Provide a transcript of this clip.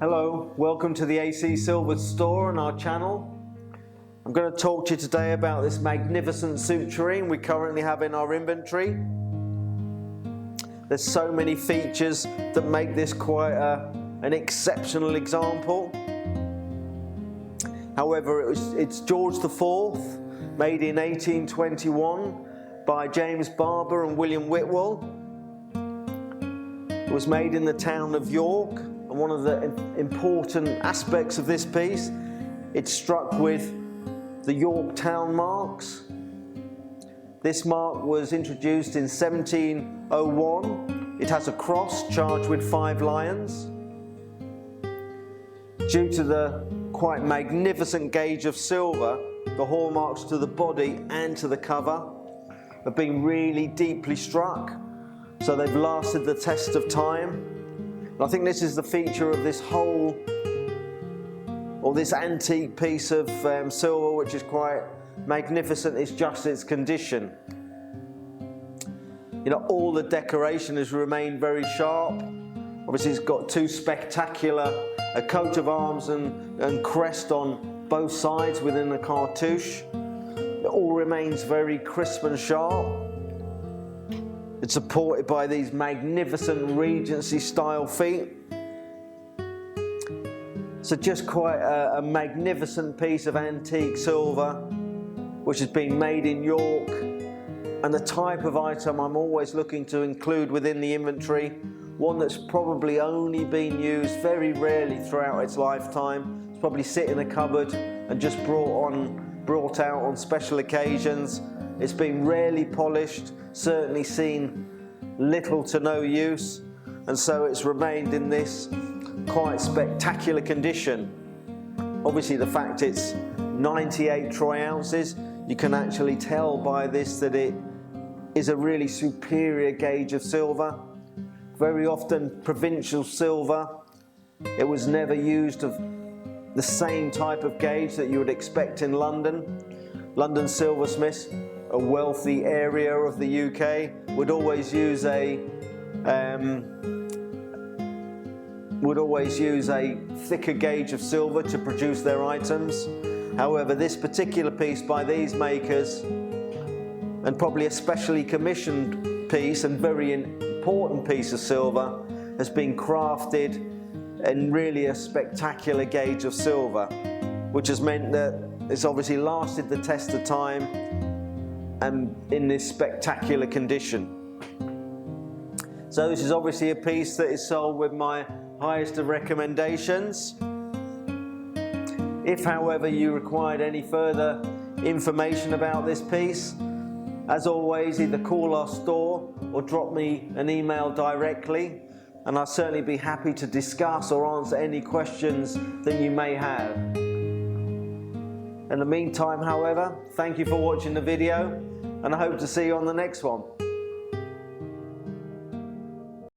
Hello, welcome to the AC Silver store on our channel. I'm going to talk to you today about this magnificent suit tureen we currently have in our inventory. There's so many features that make this quite an exceptional example. However, it's George IV, made in 1821 by James Barber and William Whitwell. It was made in the town of York, and one of the important aspects of this piece, it's struck with the York town marks. This mark was introduced in 1701. It has a cross charged with 5 lions. Due to the quite magnificent gauge of silver, the hallmarks to the body and to the cover have been really deeply struck, so they've lasted the test of time. And I think this is the feature of this whole, or this antique piece of silver, which is quite magnificent. It's just its condition. You know, all the decoration has remained very sharp. Obviously, it's got 2 spectacular, a coat of arms and crest on both sides within the cartouche. It all remains very crisp and sharp. It's supported by these magnificent Regency style feet. So just quite a magnificent piece of antique silver, which has been made in York, and the type of item I'm always looking to include within the inventory, one that's probably only been used very rarely throughout its lifetime. It's probably sit in a cupboard and just brought out on special occasions. It's been rarely polished, certainly seen little to no use, and so it's remained in this quite spectacular condition. Obviously, the fact it's 98 troy ounces, you can actually tell by this that it is a really superior gauge of silver. Very often provincial silver. It was never used of the same type of gauge that you would expect in London. London silversmiths, a wealthy area of the UK, would always use a thicker gauge of silver to produce their items. However, this particular piece by these makers, and probably a specially commissioned piece and very important piece of silver, has been crafted in really a spectacular gauge of silver, which has meant that it's obviously lasted the test of time and in this spectacular condition. So this is obviously a piece that is sold with my highest of recommendations. If, however, you required any further information about this piece, as always, either call our store or drop me an email directly, and I'll certainly be happy to discuss or answer any questions that you may have. In the meantime, however, thank you for watching the video, and I hope to see you on the next one.